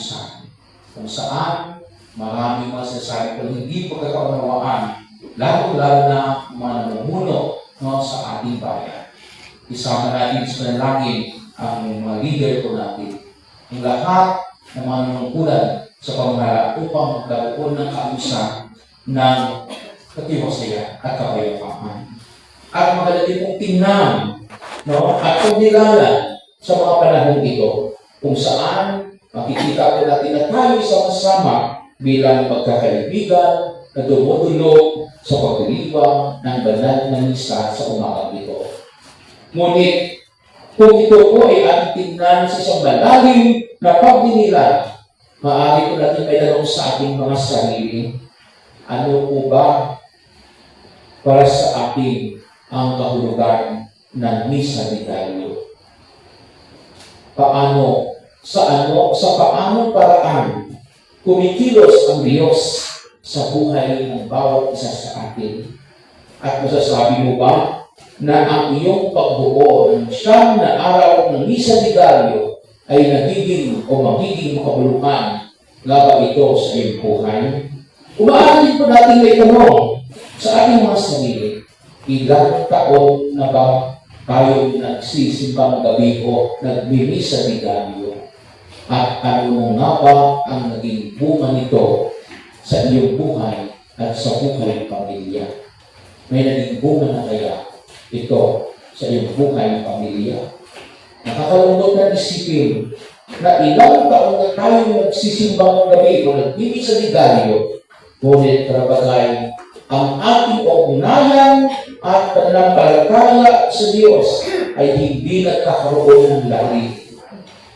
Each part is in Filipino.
kaayusan. Kung saan marami masasabi kung hindi pagkakaunawaan, lalo-lalo na mga namumuno sa ating bayan. Isama natin sa panalangin ang mga leader po natin. Ang lahat ng mga nanungkulan sa pamahalaan upang magkaroon ng kaayusan ng katiwasaya at kapayapaan. At maganda pong tingnan at pagnilalan sa mga panahon ito kung saan makikita po natin na tayo sama-sama bilang pagkakaibigan na dumudulog sa pagdiriwang ng banal na misa sa umagang ito. Ngunit, kung ito po ay ating tingnan sa isang malalim na pagdinilan, maaari po natin may tanong sa ating mga sarili, ano po ba para sa ating ang kahulugan ng misa ni Gallo? Sa paanong paraan kumikilos ang Diyos sa buhay ng bawat isa sa atin? At masasabi mo ba na ang iyong pagbuo ng siyam na araw ng misa ni Gallo ay nagiging o magiging makabuluhan nga ba ito sa iyong buhay? Umaalit po natin may tanong sa ating mga sarili, ilang taon na ba tayo nagsisimbang gabi o nagmimisa ni Gallo? At ano nga ba ang naging bunga nito sa iyong buhay at sa buhay ng pamilya? May naging bunga na kaya ito sa iyong buhay ng pamilya? Nakakalungkot na isipin na ilang taon na tayo nagsisimbang gabi o nagmimisa ni Gallo, ngunit karapagay ang ating ugnayan at pananampalataya sa Diyos ay hindi nagkakaroon ng lahi.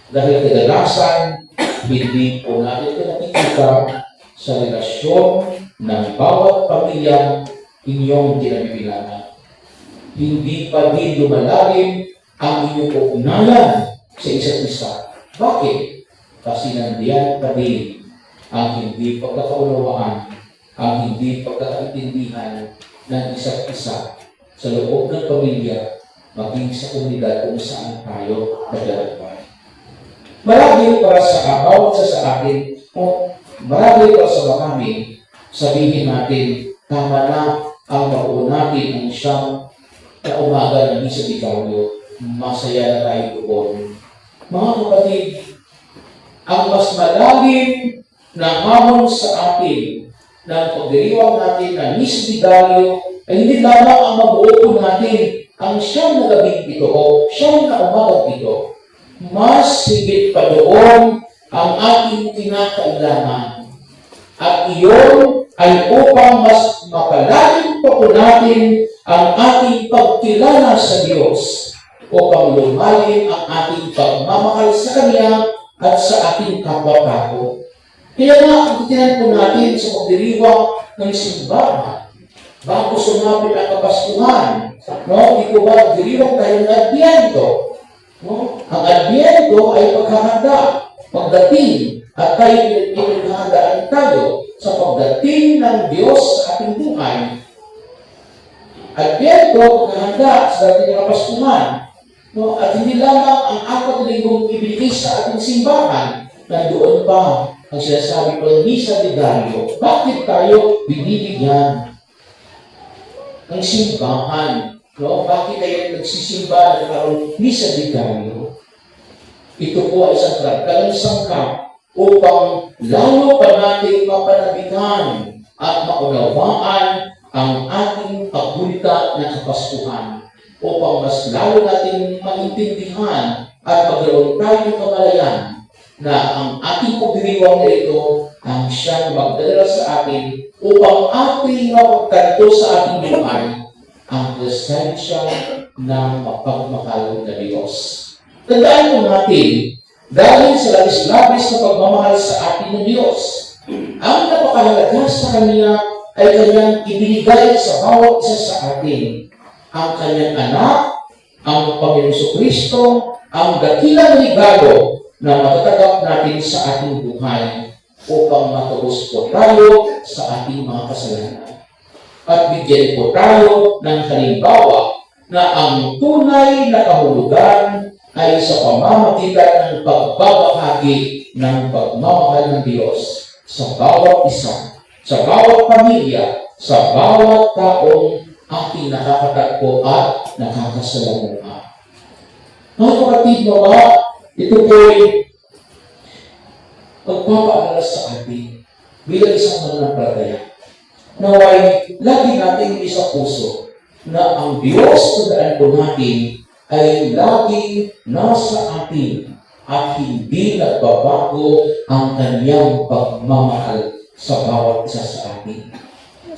Dahil kadalasan, hindi po natin nakikita sa relasyon ng bawat pamilya inyong kinabibilangan. Hindi pa din lumalalim ang inyong ugnayan sa isa't isa. Bakit? Kasi nandiyan pa din ang hindi pagkakaunawaan, ang hindi pagkakaintindihan ng isa't isa sa loob ng pamilya, maging sa komunidad kung saan tayo naglalakbay. Marami para sa bawat sa atin, o marami para sa marami, sabihin natin, tama na ang mabuo natin ang siyang na umaga ng misa ni Gallo, masaya na tayo doon. Mga kapatid, ang mas malalim na hamon sa atin ng pagdiriwang natin ng misa ni Gallo ay hindi lamang ang mabuo natin ang siyang na gabing ito o siyang na umagang ito. Mas higit pa doon ang ating kinakailangan. At iyon ay upang mas mapalalim pa po natin ang ating pagkilala sa Diyos, upang lumalim ang ating pagmamahal sa Kanya at sa ating kapwa-tao. Kaya nga, ang titinan po natin sa pagdiriwang ng simbahan, bago sumapit ang Kapaskuhan, ito ba, nagdiriwang tayo ng Adbyento. Ang Adbyento ay paghahanda, pagdating, at tayo pinaghahandaan tayo sa pagdating ng Diyos sa ating buhay. Adbyento, paghahanda sa dating Kapaskuhan. At hindi lamang ang 4 linggong ibigay sa ating simbahan, nandoon pa ang sinasabi ko ng misa ni Gallo. Bakit tayo binibigyan ng simbahan? Bakit tayo nagsisimba ng misa ni Gallo? Ito po ay isang tragkalang sangkap upang lalo pa natin mapanabikan at maunawaan ang ating paggunita ng Kapaskuhan, upang mas lalo natin maintindihan at magkaroon tayo ng kamalayan na ang ating pagdiriwang na ito ang siyang magdadala sa atin upang ating mapagkanto sa ating buhay ang presensya ng mapagmahal na Diyos. Tandaan po natin, dahil sa labis-labis na pagmamahal sa atin ng Diyos, ang napakahalaga sa Kanya ay Kanyang ibinigay sa bawat isa sa atin. Ang Kanyang anak, ang Panginoon Kristo, ang dakilang regalo na matatanggap natin sa ating buhay upang matubos po tayo sa ating mga kasalanan. At bigyan po tayo ng halimbawa na ang tunay na kahulugan ay sa pamamagitan ng pagbabahagi ng pagmamahal ng Diyos sa bawat isa, sa bawat pamilya, sa bawat taong ating nakakatagpo at nakakasalamuha. Mga kapatid, mga ito po'y pagpapaalala sa atin bilang isang mananampalataya. Naway, lagi natin sa puso na ang Diyos tandaan po natin ay laging nasa atin at hindi nagbabago ang kanyang pagmamahal sa bawat isa sa atin.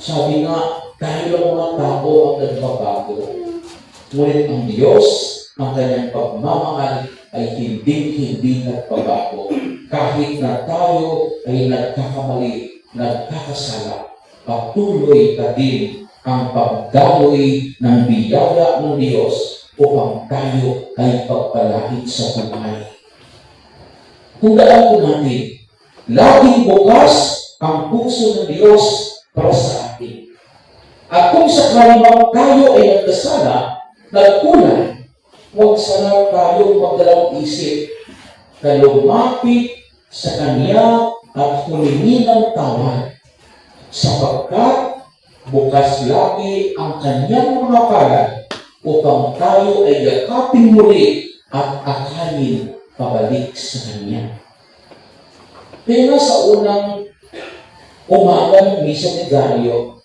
Sabi nga, tayo lang mga tao ang nagbabago. Ngunit ang Diyos, ang kanyang pagmamahal ay hindi nagbabago. Kahit na tayo ay nagkakamali, nagkakasala, patuloy pa din ang pagdaloy ng biyaya ng Diyos upang tayo ay pagpalahid sa buhay. Tandaan po natin, laging bukas ang puso ng Diyos para sa atin. At kung sakaling tayo ay nagkasala, nagkulang, huwag sana tayo magdalang isip na lumapit sa Kanya at humingi ng tawad, sapagkat bukas lagi ang Kanyang mga palad upang tayo ay yakapin muli at akalin pabalik sa Kanya. Kaya sa unang umaga ng Misa ni Dario,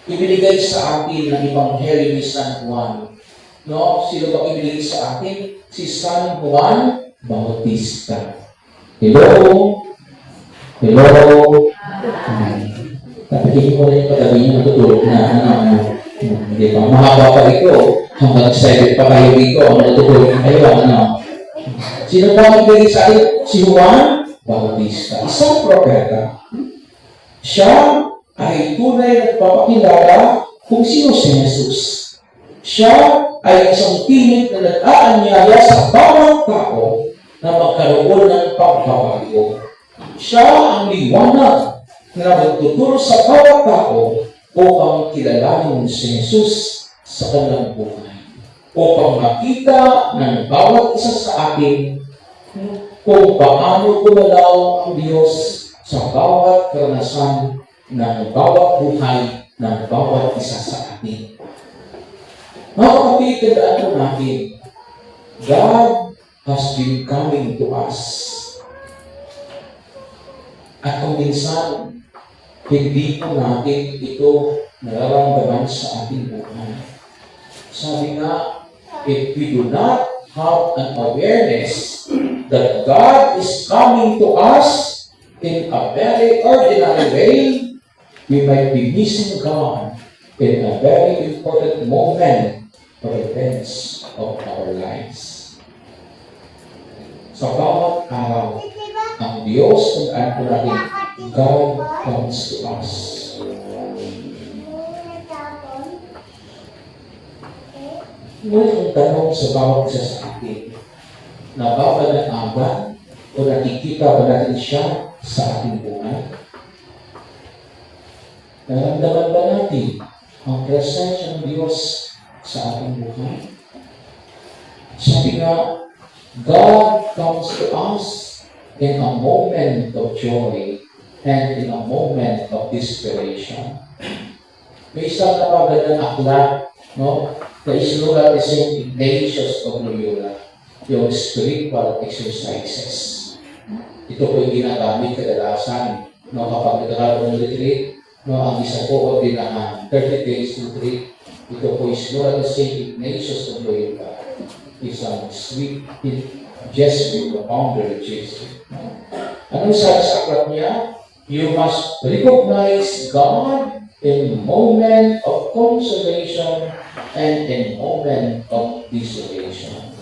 ibinigay sa atin ng Ebanghelyo ni San Juan. No? Sino ba ibinigay sa atin? Si San Juan Bautista. Hello? Hello? Tapos ko rin yung katabi niyo natutulog na. Hindi ba? Mahaba pa ito. Hanggang 7 pa kayo dito. Natutulog na kayo. Sino ba ibinigay sa atin? Si Juan Bautista. Isang propeta. Siya ay tunay nagpapakilala kung sino si Jesus. Siya ay isang tinig na nag-aanyaya sa bawat tao na magkaroon ng pagbabago. Siya ang liwanag na magtuturo sa bawat tao upang kilalanin si Jesus sa kanilang buhay. Upang makita ng bawat isa sa atin kung paano gumalaw ang Diyos sa bawat karanasan ng bawat buhay ng bawat isa sa atin. Mga kapatid, tandaan po natin, God has been coming to us. At kung minsan, hindi po natin ito nararamdaman sa ating buhay. Sabi nga, if we do not have an awareness that God is coming to us in a very ordinary way, we might be missing God in a very important moment or events of our lives. Sa bawat araw, ang Diyos kung ano po natin, God comes to us. Ngunit ang tanong sa bawat isa sa atin, nababalagan o nakikita ba natin siya sa ating buhay? Naramdaman ba natin ang presensya ng Diyos sa ating buhay? Sabi nga, God comes to us in a moment of joy and in a moment of desperation. May isang napagandang aklat, no? Na isinulat ni St. Ignatius of Loyola, yung spiritual exercises. Ito po yung ginagamit kadalasan, no? Kapag nagkakaroon ng retreat, no? Ang isa po o dinahan, 30 days retreat. Ito po yung isinulat ni St. Ignatius of Loyola. Isang sweet Jesuit, the founder of Jesuit. Anong sabi sa aklat niya? You must recognize God in moment of consolation and in moment of desolation.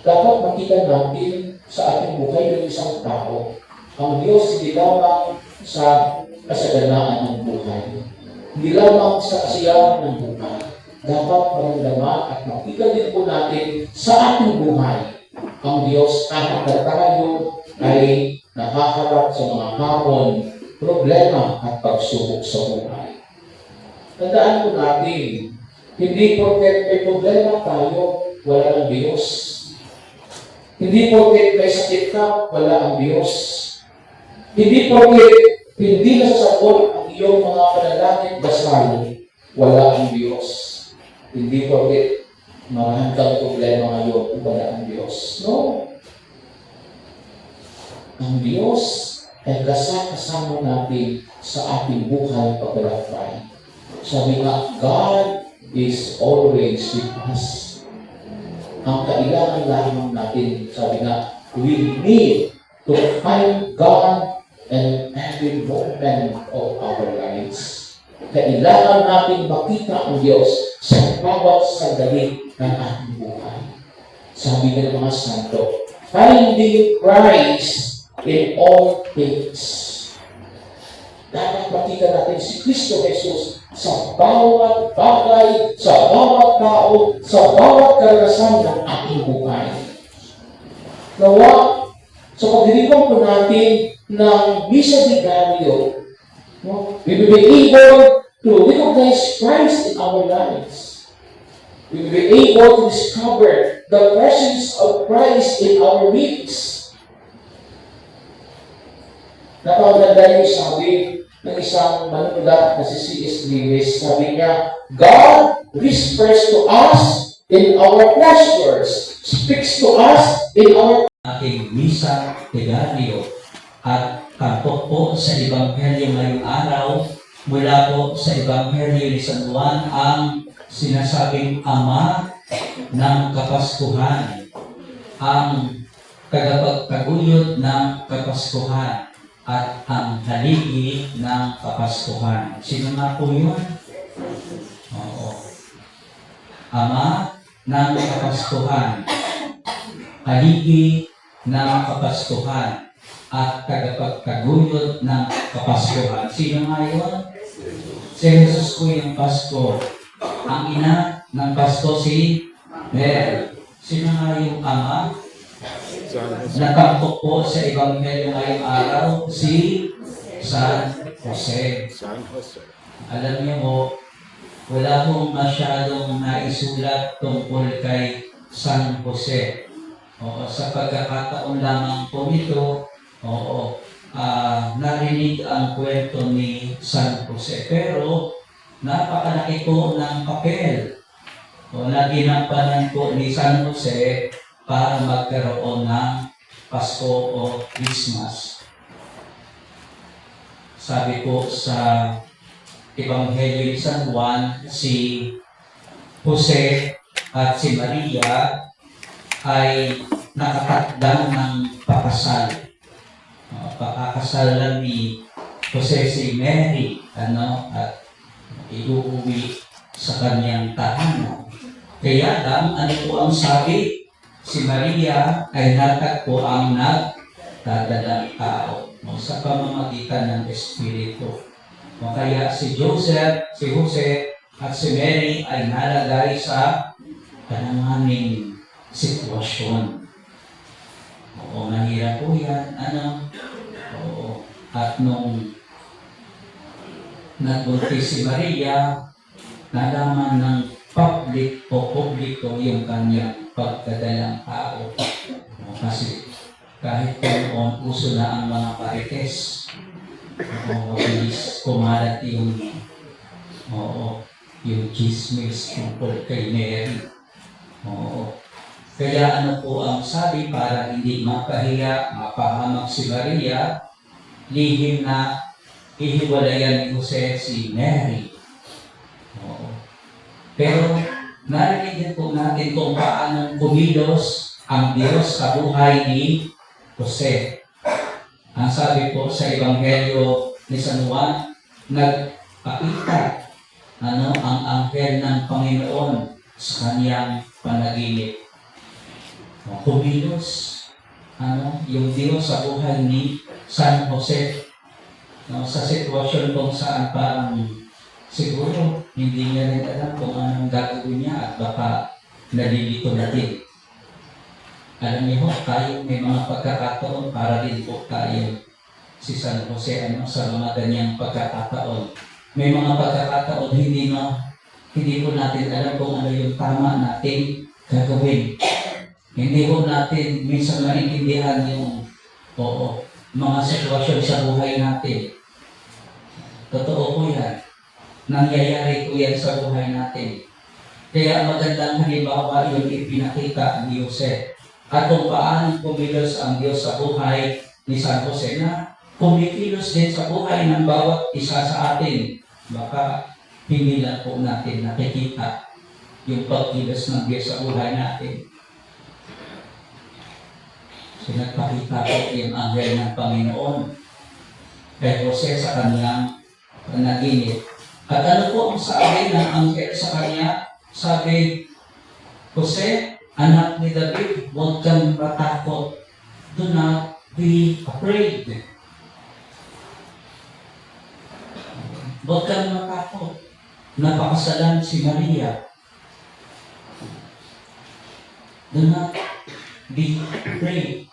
Dapat makita natin sa ating buhay ng isang tao, ang Diyos hindi lamang sa kasaganaan ng buhay, hindi lamang sa kasiyahan ng buhay. Dapat maramdaman at makita din po natin sa ating buhay ang Diyos kahit na tayo ay nakaharap sa mga hamon, problema at pagsubok sa buhay. Tandaan po natin, hindi porket may problema tayo, wala ng Diyos. Hindi porket may sakit ka, wala ang Diyos. Hindi porket hindi nasasagot ang iyong mga panalangin dasal, wala ang Diyos. Hindi porket marahan kang problema ngayon, wala ang Diyos. No. Ang Diyos ay kasama natin sa ating buhay paglalakbay. Sabi nga, God is always with us. Ang kailangan lamang natin, sabi nga, we need to find God in every moment of our lives. Kailangan natin makita ang Diyos sa bawat sandali ng ating buhay. Sabi ng mga santo, finding Christ in all things. Dapat makita natin si Kristo Jesus sa bawat bagay, sa bawat tao, sa bawat karanasan ng ating buhay. Nawa, sa pagdiriwang po natin ng Misa Diario, we will be able to recognize Christ in our lives. We will be able to discover the presence of Christ in our midst. Napaganda yung sabi ng isang manunulat na si C.S. Lewis. Sabi niya, God whispers to us in our pleasures, speaks to us in our ating Misa Diario at tampok po sa Ebanghelyo ngayong araw mula po sa Ebanghelyo ni San Juan ang sinasabing Ama ng Kapaskuhan, ang tagapagtaguyod ng Kapaskuhan at ang haligi ng Kapaskuhan. Sino nga po yun? Oo. Ama ng Kapaskuhan, haligi ng Kapaskuhan, at tagapagtaguyod ng Kapaskuhan. Sino nga yun? Si Jesus po yung Pasko. Ang ina ng Pasko si Mary. Sino nga yung ama? Natampok po sa Ebanghelyo ngayong araw si San Jose. Alam niyo po, wala pong masyadong naisulat tungkol kay San Jose. Oo, sa pagkakataon lamang po nito, narinig ang kwento ni San Jose. Pero napakalaki po ng papel na ginampanan po ni San Jose para magkaroon ng Pasko o Christmas. Sabi po sa Ebanghelyo ni San Juan, si Jose at si Maria ay nakatakdang ng pakasal. Pakakasalan ni Jose si Mary at iuuwi sa kanyang tahanan. Kaya lang, ano po ang sabi? Si Maria ay natagpo ang nagdadalang tao sa pamamagitan ng Espiritu. Kaya si Jose at si Mary ay nalagay sa pananganing sitwasyon. Oo, mahirap po yan. Oo. At nung nagbuntis si Maria, nalaman ng publiko yung kanyang pagdadalang tao. Kasi kahit noon uso na ang mga marites, mabilis kumalat yung chismis tungkol kay Mary. Kaya ano po ang sabi para hindi mapahiya, mapahamak si Maria, lihim na ihiwalayan ni Jose si Mary. Pero narinig din po natin kung paano kumilos ang Diyos sa buhay ni Jose. Ang sabi po sa Ebanghelyo ni San Juan, nagpakita ang anghel ng Panginoon sa kaniyang panaginip. Kumilos yung Diyos sa buhay ni San Jose. Sa sitwasyon kung saan parang siguro hindi niya rin alam kung anong gagawin niya at baka nalilito natin. Alam niyo, tayo may mga pagkakataon para din po tayo si San Jose sa mga ganyang pagkakataon. May mga pagkakataon hindi po natin alam kung ano yung tama nating gagawin. Hindi ko natin minsan maintindihan yung mga sitwasyon sa buhay natin. Totoo po yan. Nangyayari po yan sa buhay natin. Kaya magandang halimbawa yung ipinakita ni Jose. At kung paano kumilos ang Diyos sa buhay ni San Jose na kumikilos din sa buhay ng bawat isa sa atin. Baka hindi lang po natin nakikita yung pagkilos ng Diyos sa buhay natin. So nagpakita po yung anghel ng Panginoon kay Jose sa kanyang panaginip. At ano po ang sabi ng anghel sa kanya? Sabi, Jose, anak ni David, huwag kang matakot. Do not be afraid. Huwag kang matakot. Napakasalan si Maria. Do not be afraid.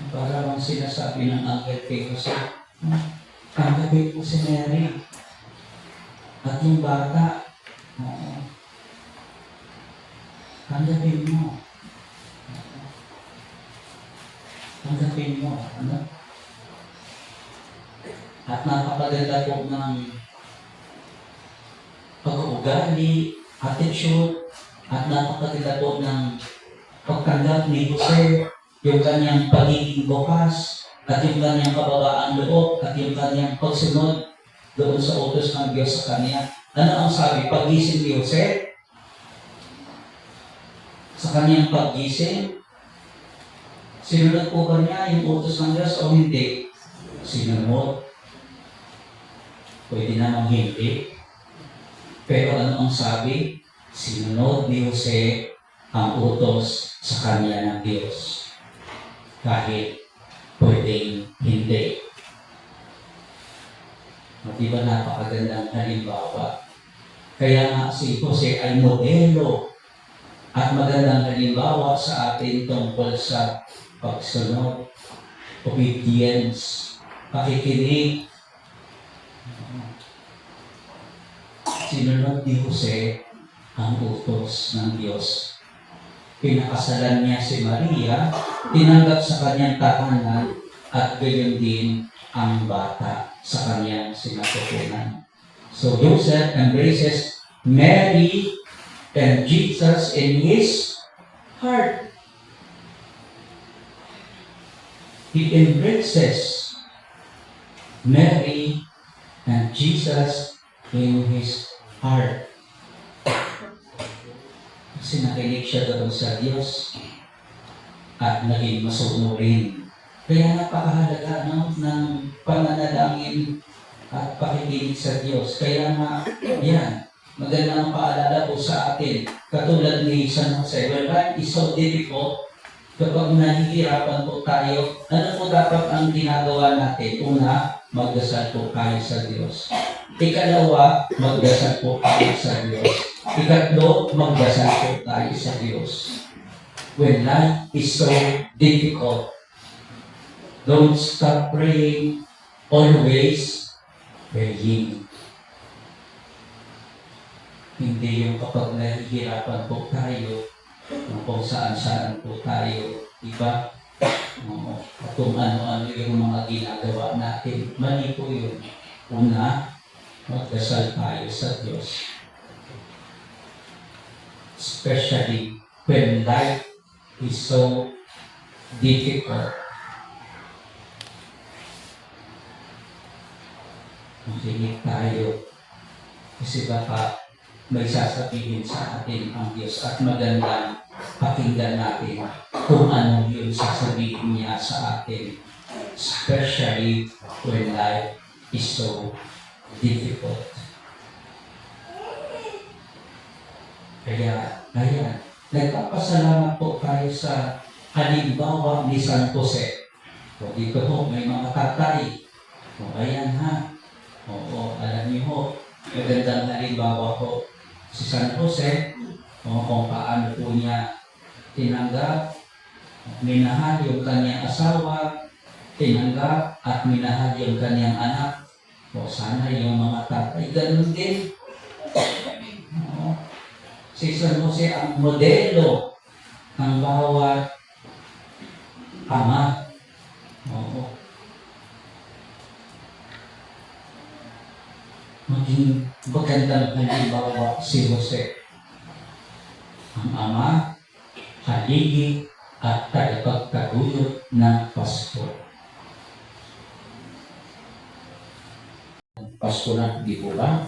Para lang sinasabi ng anghel kay Jose, tanggapin mo si Mary. At yung bata, tanggapin mo. Tanggapin mo. Ano? At napakaganda po ng pag-uugali, attitude, at napakaganda po ng pagtanggap ni Jose, yung kanyang pagiging bukas, at yung kanyang kababaan loob, at yung kanyang pagsunod doon sa utos ng Diyos sa kanya. Ano ang sabi? Paggising ni Jose, sa kanyang paggising, sinunod po ba niya yung utos ng Diyos o hindi? Sinunod. Pwede namang hindi. Pero ano ang sabi? Sinunod ni Jose ang utos sa kanya ng Diyos. Kahit pwedeng hindi. Di ba napakagandang halimbawa? Kaya nga si Jose ay modelo at magandang halimbawa sa atin tungkol sa pagsunod, obedience, pakikinig. Sinunod ni Jose ang utos ng Diyos. Pinakasalan niya si Maria, tinanggap sa kanyang tahanan, at gayon din ang bata sa kanyang sinatutunan. So Joseph embraces Mary and Jesus in his heart. He embraces Mary and Jesus in his heart. Kasi nakinig siya doon sa Diyos at naging masunurin. Kaya napakahalaga ng pananalangin at pakikinig sa Diyos. Kaya nga, yan, magandang paalala po sa atin. Katulad ni San Jose, when life is so difficult, kapag nahihirapan po tayo, ano po dapat ang ginagawa natin? Una, magdasal po tayo sa Diyos. Ikalawa, magdasal po tayo sa Diyos. Ikatlo, magdasal po tayo sa Diyos. When life is so difficult, don't stop praying, always praying. Hindi yung kapag nahihirapan po tayo, kung saan-saan po tayo, diba? At kung ano-ano yung mga ginagawa natin, mali po yun. Una, magdasal tayo sa Diyos. Especially when life is so difficult. Makinig tayo. Kasi baka may sasabihin sa atin ang Diyos at magandang pakinggan natin kung ano yung sasabihin niya sa atin. Especially when life is so difficult. Kaya, ayan, nagpapasalamat po tayo sa halimbawa ni San Jose. So, dito po may mga tatay. O, ayan ha. Oo, alam niyo ho, magandang halimbawa po si San Jose, kung paano po niya tinanggap, minahal yung kanyang asawa, tinanggap at minahal yung kanyang anak. O sana yung mga tatay, ganun din. Si San Jose ang modelo ng bawat ama. Oo. Maging magandang halimbawa si Jose. Ang ama, haligi at tagapagtaguyod ng Pasko. Pasko na, hindi po ba?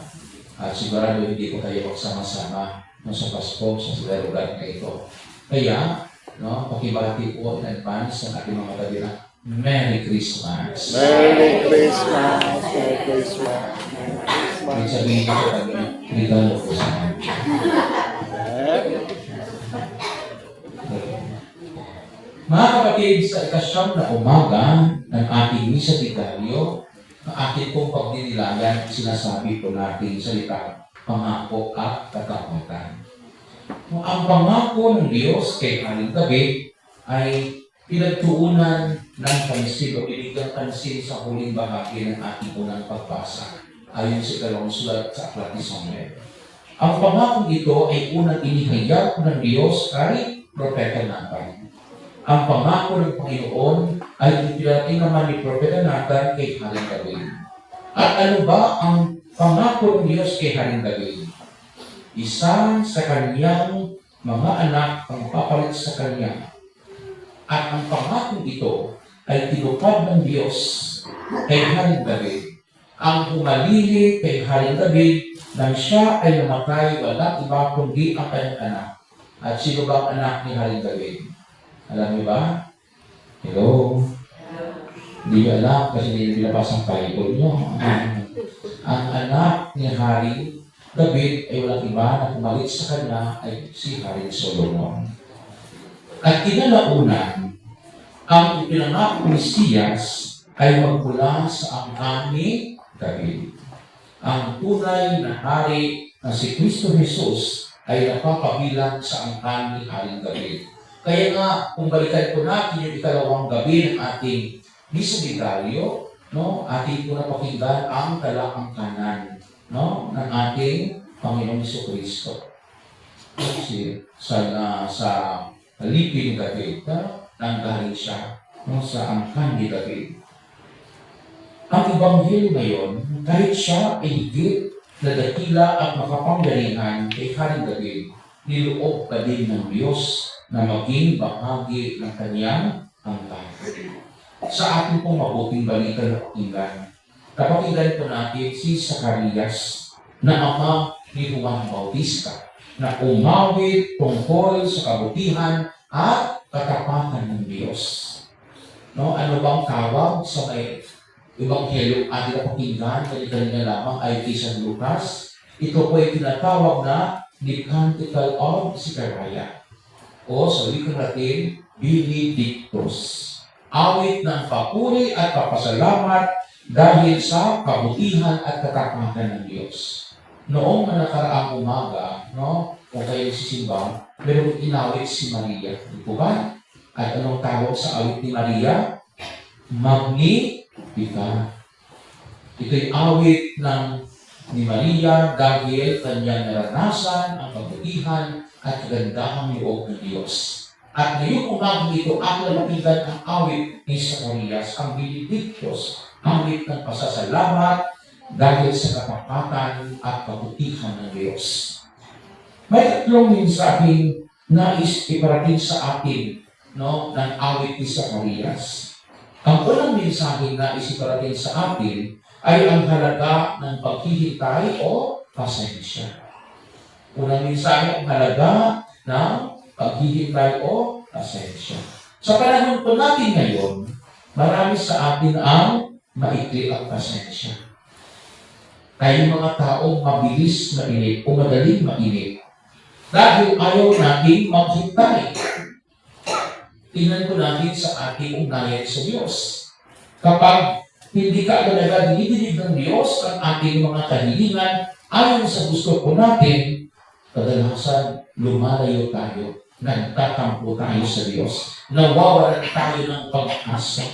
At sigurado hindi po tayo magsama-sama sa Pasko sa lugar na ito. Kaya, pakibati po in advance ng ating mga tabi na Merry Christmas! Merry Christmas! Merry Christmas! May sabihin ko sa kanya, regalo po sa amin. Mga kapatid, sa ikasyam na umaga ng ating misa diaryo, ang ating pong pagdinilagan, sinasabi po natin salita, pangako at katakutan. Ang pangako ng Diyos kay Haring David ay pinagtuunan ng pansin o binigyang pansin sa huling bahagi ng ating unang pagbasa, ayon sa ikalawang sulat sa Aklat ni Samuel. Ang pangakong ito ay unang inihayag ng Diyos kay Propeta Nathan. Ang pangako ng Panginoon ay ipinating naman ni Propeta Nathan kay Haring David. At ano ba ang pangako ng Diyos kay Haring David? Isa sa kanyang mga anak ang papalit sa kanya. At ang pangako ito ay tinupad ng Diyos kay Haring David. Ang humalili kay Haring David nang siya ay namatay, wala iba kundi ang kanyang anak. At sino ba ang anak ni Haring David? Alam niyo ba? Hello? Hindi niyo alam kasi hindi niyo binabasa ang Bible niyo. Ang anak ni Haring David ay walang iba na pumalit sa kanya ay si Haring Solomon. At kinalaunan, ang ipinangako ni Mesiyas ay magmula sa angkan ni David. Ang tunay na hari na si Kristo Jesus ay napapabilang sa angkan ni Haring David. Kaya nga, kung balikan po natin yung ikalawang gabi ng ating misa diaryo, ating po napakinggan ang talaangkanan ng ating Panginoong Jesucristo. Kasi sa alipin David, nanggaling siya sa angkan ni David. Ang Ebanghelyo ngayon, kahit siya ay higit na dakila at makapangyarihan kay Haring David, niloob pa din ng Diyos na maging bahagi ng kanyang angkan. Sa ating pong mabuting balita na pakinggan, napakinggan po natin si Zacarias na ama ni Juan Bautista na umawit tungkol sa kabutihan at katapatan ng Diyos. Ano bang tawag sa may Ebanghelyo ating napakinggan, kanina lamang ay kay San Lucas? Ito po ay tinatawag na the Canticle of Zechariah. O sa wikang Latin, Benedictus. Awit ng papuri at papasalamat dahil sa kabutihan at katapatan ng Diyos. Noong nakaraang umaga, kung kayo sisimba, merong inawit si Maria. Di po ba? At anong tawag sa awit ni Maria? Magnificat. Ito'y awit ni Maria dahil kanyang naranasan ang kabutihan at kagandahang loob ng Diyos. At ngayong umagang ito, ang lalapigan ang awit ni Zacarias, ang Benedictus, awit ng pasasalamat dahil sa katapatan at kabutihan ng Diyos. May tatlong mensaheng nais iparating sa atin ng awit ni Zacarias. Ang unang mensaheng nais iparating sa atin ay ang halaga ng paghihintay o pasensya. Unang mensahe ang halaga ng paghihintay o pasensya. Sa panahon po natin ngayon, marami sa atin ang maikli ang pasensya. Tayong mga taong mabilis mainip o madaling mainip dahil ayaw natin maghintay. Tingnan po natin sa ating ugnayan sa Diyos. Kapag hindi ka talaga dinidinig ng Diyos ang ating mga kahilingan ayon sa gusto po natin, kadalasan lumalayo tayo, nagtatampo tayo sa Diyos, nawawalan tayo ng pag-asa.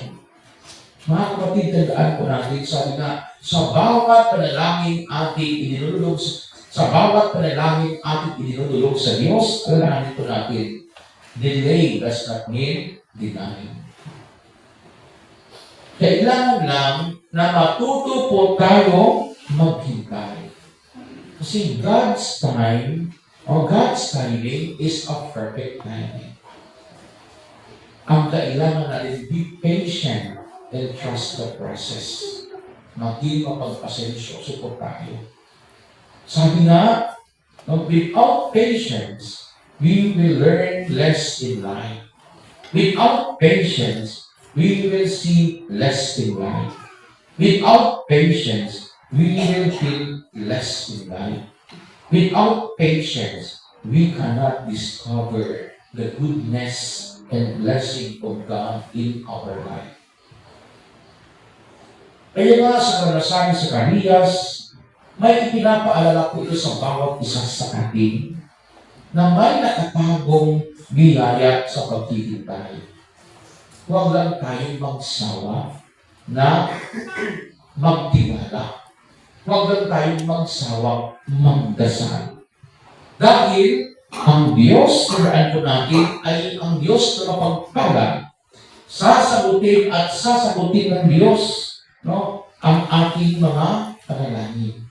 Mga kapatid, tandaan po natin, sabi nga, sa bawat panalangin ating inilulog Sa bawat panalangin ating idinudulog sa Diyos, alalahanin po natin, delay does not mean deny. Kailangan lang na matuto po tayo maghintay. Kasi God's time or God's timing is a perfect timing. Ang kailangan natin be patient and trust the process. Maging mapagpasensyoso po tayo. Sabi nga, without patience, we will learn less in life. Without patience, we will see less in life. Without patience, we will feel less in life. Without patience, we cannot discover the goodness and blessing of God in our life. Kaya nga sa karanasan sa Kaniyas, may ipinapaalala ko ito sa bawat isa sa atin na may nakatagong biyaya sa pagtitintay. Huwag lang tayong magsawa na magtiwala. Huwag lang tayong magsawang magdasal. Dahil ang Diyos, tandaan po natin, ay ang Diyos na mapagpala. Sasagutin at sasagutin ng Diyos, no, ang ating mga panalangin.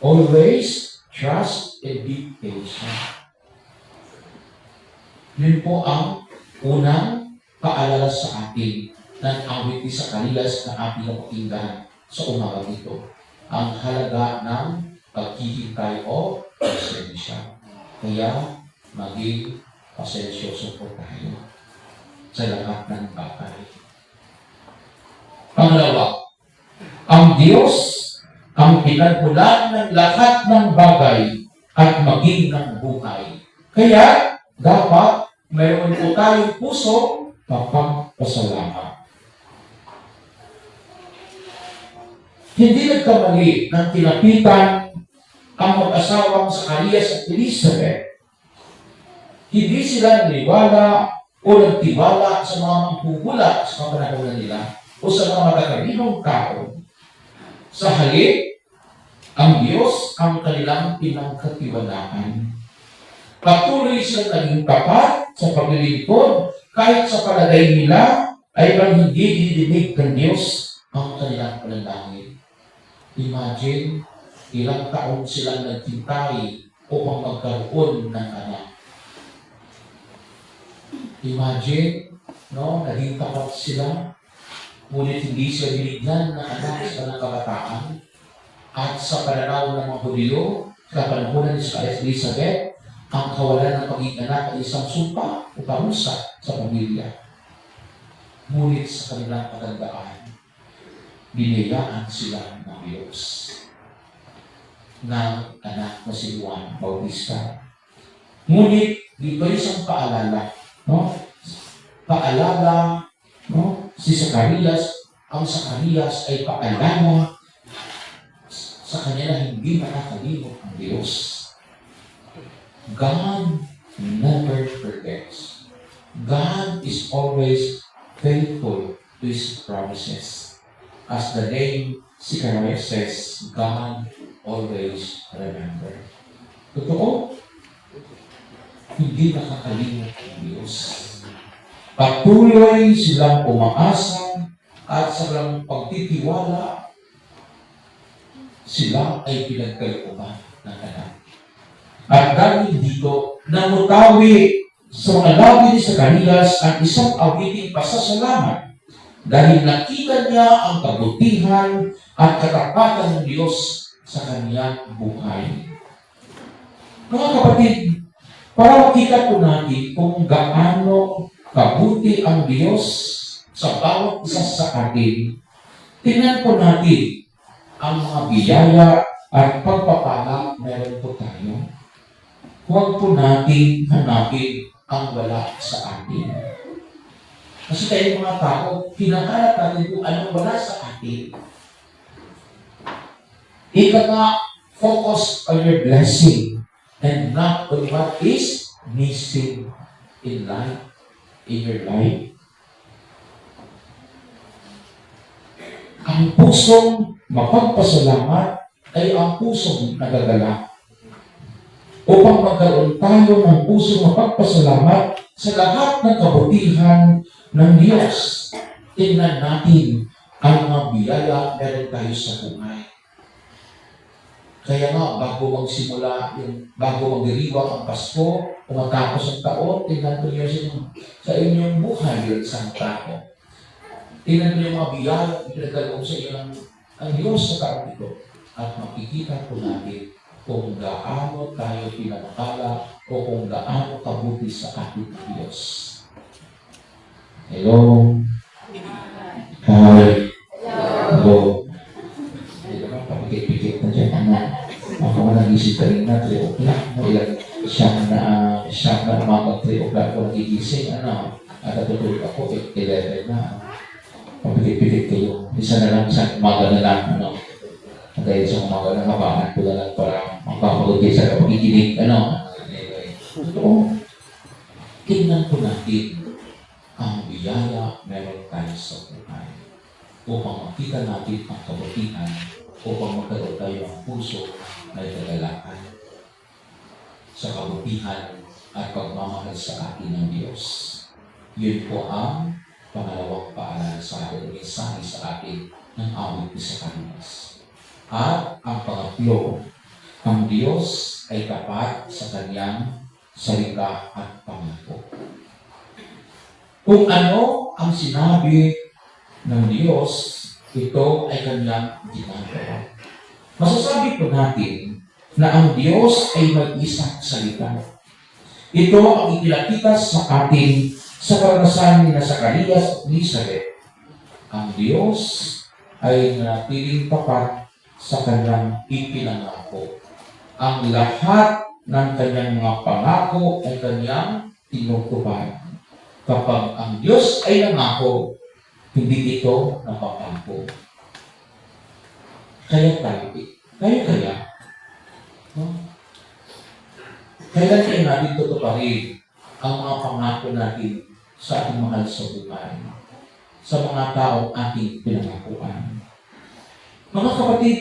Always trust and be patient. Yun po ang unang paalala sa atin ng awit ni Zacarias na ating napakinggan sa umaga ito. Ang halaga ng paghihintay o pasensya. Kaya maging pasensyoso po tayo sa lahat ng bagay. Pangalawa, ang Diyos ang pinagmulan ng lahat ng bagay at maging ng buhay. Kaya, dapat mayroon po tayong puso mapagpasalamat. Hindi nagkamali ng tinapitan ang mag-asawang Zacarias at Elizabeth. Hindi sila naniwala o nagtiwala sa mga manghuhula sa kapanahonan nila o sa mga matatalinong tao. Sa halip, ang Diyos ang kanilang pinagkatiwalaan. Patuloy silang naging tapat sa paglilingkod kahit sa palagay nila ay parang hindi dinidinig ng Diyos ang kanilang panalangin. Imagine, ilang taon silang nagtintay upang magkaroon ng anak. Imagine, no, naging tapat sila, ngunit hindi sila binigyan ng anak sa kanang kabataan. At sa pananaw ng mga Hudyo, sa panahon ni Elizabeth, ang kawalan ng pagiging anak ay isang sumpa o parusa sa pamilya. Ngunit sa kanilang katandaan, binayaan sila ng Diyos ng anak na si Juan Bautista. Ngunit dito isang paalala, no? Paalala, no? Si Zacarias, ang Zacarias ay paalala sa kanya na hindi makakalimot ang Diyos. God never forgets. God is always faithful to His promises. As the name Zacarias says, God always remember. Totoo, hindi nakakalimot ang Diyos. Patuloy silang umaasa at sa kanilang pagtitiwala, sila ay pinagkalooban ng anak. At dahil dito, namutawi sa mga labi ni Zacarias ang isang awiting pasasalamat dahil nakita niya ang kabutihan at katapatan ng Diyos sa kanyang buhay. Mga kapatid, para makita po natin kung gaano kabuti ang Diyos sa bawat isa sa atin, tingnan po natin ang mga biyaya at pagpapala meron po tayo. Huwag po natin hanapin ang wala sa atin. Kasi tayo mga tao, hinahanap natin kung anong wala sa atin. Ika nga, focus on your blessing and not on what is missing in life, in your life. Ang pusong mapagpasalamat ay ang pusong nagagalak. Upang magkaroon tayo ng pusong mapagpasalamat sa lahat ng kabutihan ng Diyos. Tingnan natin ang mga biyaya meron tayo sa buhay. Kaya nga, bago magdiriwang ang Pasko, o matapos ang taon, tingnan ko niyo sa inyong buhay yun isang tao. Tingnan niyo yung mga biyaya, ipinagkaloob sa inyo ang Diyos sa taong ito. At makikita po natin kung gaano tayo pinanakala o kung gaano kabuti sa ating Diyos. Hello? Hi. Hello? Hindi naman, pamikit-pikit na dyan. Ako nga nag-isip ka rin na 3 o'clock. Siyang na umagang 3 o'clock ko nagigising. At natutulog ako, 11 na. Pamikit-pikit kayo. Isa na lang, isang umaga na lang. Dahil sa umaga na habangan ko na lang para magpapagod kayo sa pakikinig. Anyway. Totoo. Tingnan po natin ang biyaya meron tayo sa buhay upang makita natin ang kabutihan upang magkaroon tayo ng puso na kagalakan sa kabutihan at pagmamahal sa atin ng Diyos. Yun po ang pangalawang paalala sa atin, mensahe sa atin ng awit ni Zacarias. At ang pangatlo, ang Diyos ay tapat sa kanyang salita at pangako. Kung ano ang sinabi ng Diyos, ito ay kanyang ginagawa. Masasabi po natin na ang Diyos ay may isang salita. Ito ang ipinakita sa atin sa karanasan ni Zacarias at Elizabeth. Ang Diyos ay natiling tapat sa kanyang ipinangako. Ang lahat ng kanyang mga pangako ay kanyang tinutupad. Kapag ang Diyos ay nangako, hindi ito napapangako. Kaya tayo. Kailan kayo natin tutuparin ang mga pangako natin sa ating mahal sa buhay, sa mga taong ating pinangakuan. Mga kapatid,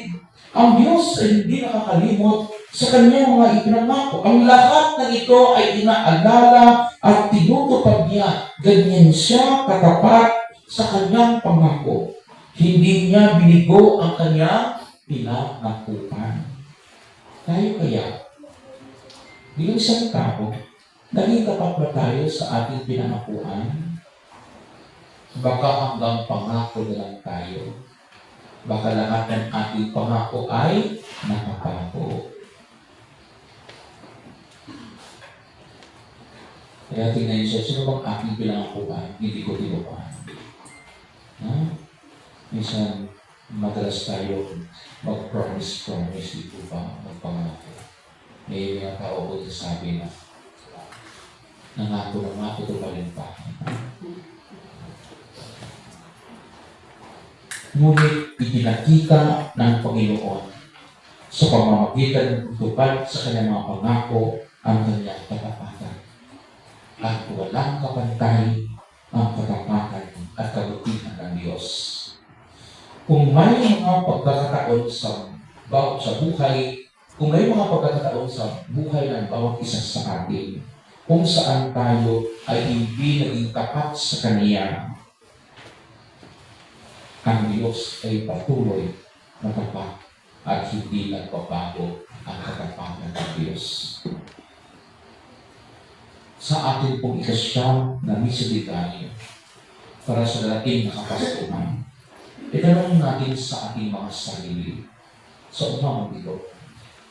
ang Diyos ay hindi nakakalimot sa kanyang mga ipinangako. Ang lahat ng ito ay inaalala at tinutupad niya. Ganyan siya katapat sa kanyang pangako. Hindi niya binigo ang kanyang pinangakuan. Tayo kaya, bilang isang tao, naging tapat ba tayo sa ating pinangakuan? Baka hanggang pangako na lang tayo. Baka lahat ng ating pangako ay nakapako. Kaya tingnan siya, sino bang aking pinangakuan? Hindi ko tinupan. Minsan, madalas tayo mag-promise, dito pa, magpangako. May mga tao ko sabi na, nangako na nga, ito pa rin pa. Ngunit ipinakita ng Panginoon sa pamamagitan ng tupad sa kanyang mga pangako ang kanyang katapatan. At walang kapantay ang katapatan at kabutihan ng Diyos. Kung may mga pagkakataon sa buhay, kung may mga pagkakataon sa buhay ng bawat isa sa atin, kung saan tayo ay hindi naging tapat sa Kanya, ang Diyos ay patuloy na tapat at hindi nagbabago ang katapatan ng Diyos. Sa atin pong ikasyam na misidiganyo para sa dating na Kapaskuhan, itanong natin sa ating mga sarili sa umamang ito,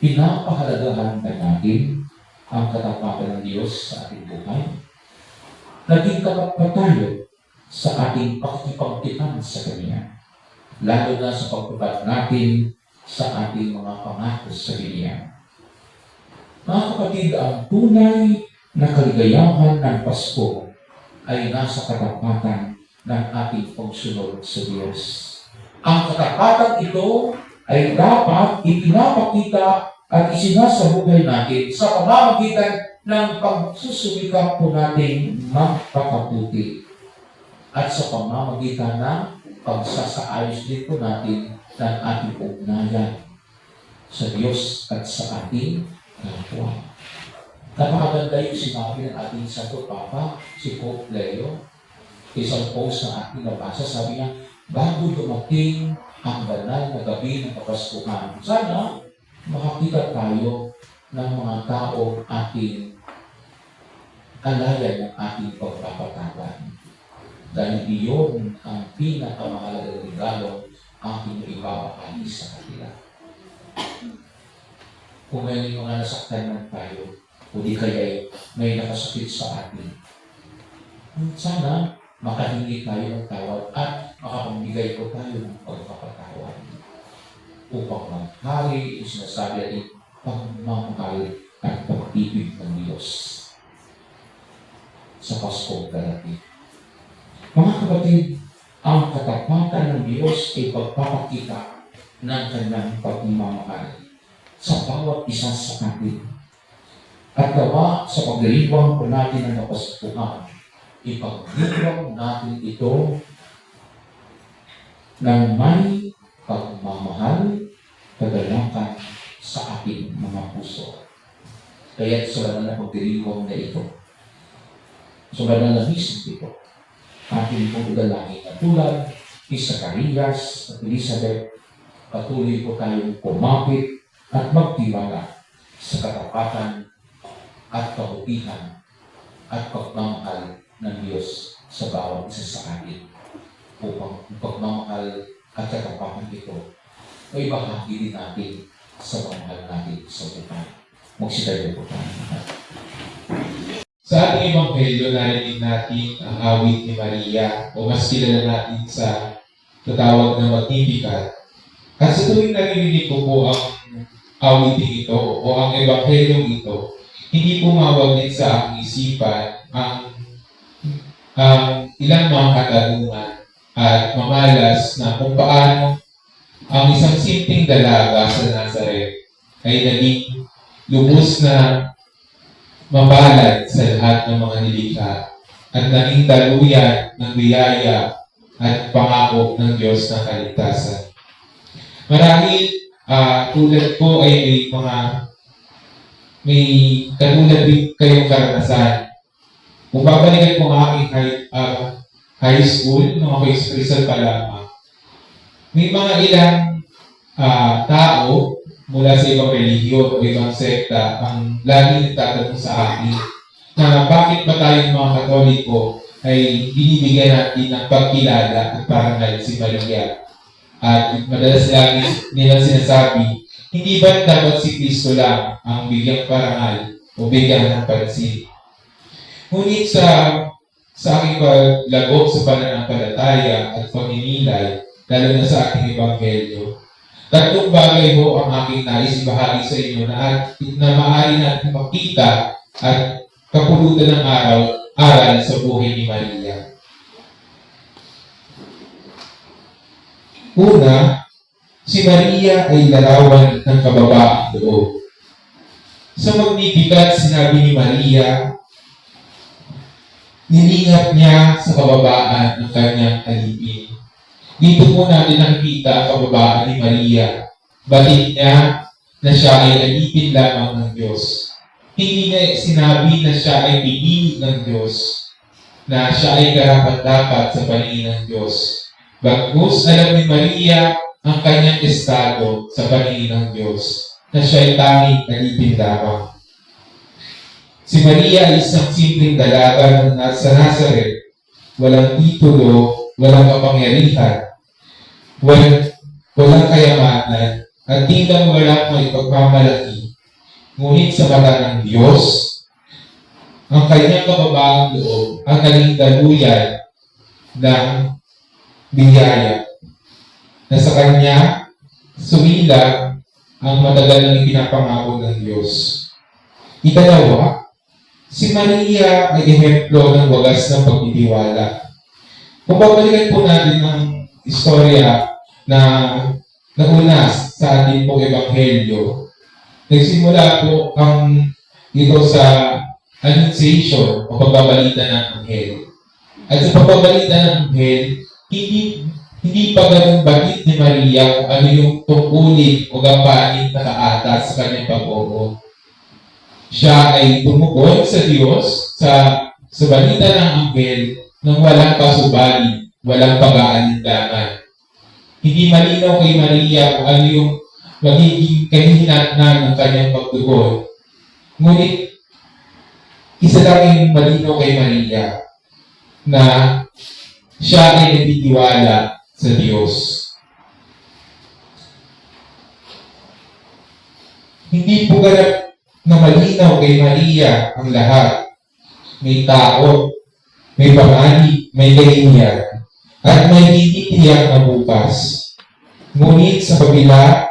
pinapahalagahan ba natin ang katapatan ng Diyos sa ating buhay? Naging tapat ba tayo sa ating pakikipagtipan sa Kanya, lalo na sa pagtupad natin sa ating mga pangako sa Kanya? Mga kapatid, ang tunay na kaligayahan ng Pasko ay nasa katapatan ng ating pagsunod sa Diyos. Ang katapatan ito ay dapat ipinapakita at isinasabuhay natin sa pamamagitan ng pagsusumikap po natin magpakabuti at sa pamamagitan ng pagsasaayos din po natin ng ating ugnayan sa Diyos at sa ating kapwa. Napakaganda yung sinabi ng ating Santo Papa, si Pope Leo. Isang post na ating nabasa, sabi niya, bago dumating ang banal na gabi ng Kapaskuhan, sana makakita tayo ng mga tao ating alayan ng ating pagpapatagan. Dahil iyon ang pinakamahalagang regalo ating ibabahagi sa kanila. Kung may mga nasaktan man tayo, o di kaya may nakasakit sa atin, sana makahingi tayo ng tawad at makapagbigay po tayo ng pagpapatawad upang maghari yung sinasabi natin pagmamahal at pag-ibig ng Diyos sa Paskong darating. Mga kapatid, ang katapatan ng Diyos ay pagpapakita ng kanyang pagmamahal sa bawat isa sa atin. At gawa sa pagdiriwang po natin ng Kapaskuhan, ipagdiriwang natin ito ng may pagmamahal, kagalakan sa ating mga puso. Kaya sa banal na pagdiriwang na ito, sa banal na mismo ito, ating pong dalangin na tulad ni Zacarias at Elizabeth, patuloy po tayong kumapit at magtiwala sa katapatan at kabutihan at pagmamahal ng Diyos sa bawat isa sa atin. Upang pagmamahal at katapatan ito ay bahagi din natin sa pagmamahal natin sa buhay. Magsitayo po tayo. Sa ating Ebanghelyo, narinig natin ang awit ni Maria o mas kilala natin sa tatawag na Magnificat. At sa tuwing naririnig ko po ang awiting ito o ang Ebanghelyo ito, hindi pumawag din sa aking isipan ang ilang mga katanungan at mamalas na kung paano ang isang simpleng dalaga sa Nazaret ay naging lubos na mapalad sa lahat ng mga nilikha at naging daluyan ng biyaya at pangako ng Diyos na kaligtasan. Marahil tulad ko ay may katulad din kayong karanasan. Kung babalikan ko ang aking high school, nung ako Rizal pa lamang, may mga ilang tao mula sa ibang relihiyon o ibang sekta ang lagi nagtatanong sa akin na bakit ba tayong mga Katoliko ay binibigyan natin ng pagkilala at parangal si Maria. At madalas lagi nilang sinasabi, hindi ba dapat si Kristo lang ang bigyang parangal o bigyan ng pansin? Ngunit sa aking paglagok sa pananampalataya at pagninilay, lalo na sa aking Ebanghelyo, tatlong bagay ho ang aking nais ibahagi sa inyo na maaari natin makita at kapulutan ng aral sa buhay ni Maria. Una, si Maria ay larawan ng kababaang loob. Sa Magnificat, sinabi ni Maria, nilingap niya sa kababaan ng kanyang alipin. Dito po natin nakikita ang kababaan ni Maria. Batid niya na siya ay alipin lamang ng Diyos. Hindi niya sinabi na siya ay pinili ng Diyos, na siya ay karapat-dapat sa paningin ng Diyos. Bagkus alam ni Maria ang kanyang estado sa paningin ng Diyos, na siya ay tanging alipin lamang. Si Maria ay isang simpleng dalaga sa Nazaret, walang titulo, walang kapangyarihan, walang kayamanan, at tila walang may pagmamalaki. Ngunit sa mata ng Diyos, ang kanyang kababaang loob ang naging daluyan ng biyaya, na sa kanya sumilang ang matagal nang ipinapangako ng Diyos. Ikalawa, si Maria ay ehemplo ng wagas ng pagtitiwala. Kung babalikan po natin ang istorya na nauna sa ating pong Ebanghelyo, nagsimula po ito sa Annunciation o pagbabalita ng Anghel. At sa pagbabalita ng Anghel, hindi hindi pa ganun bagit ni Maria kung ano yung tungkulin o gampanin na kaatas sa kanyang pag-oo. Siya ay tumugon sa Diyos sa balita ng anghel nang walang pasubali, walang pag-aalinlangan. Hindi malinaw kay Maria kung ano yung magiging kahinatnan ng kanyang pagtugon. Ngunit, isa lang yung malinaw kay Maria na siya ay nagtitiwala sa Diyos. Hindi po ganap na malinaw kay Maria ang lahat. May tao, may panganib, may kahihiyan, at may hindi tiyak na bukas. Ngunit sa kabila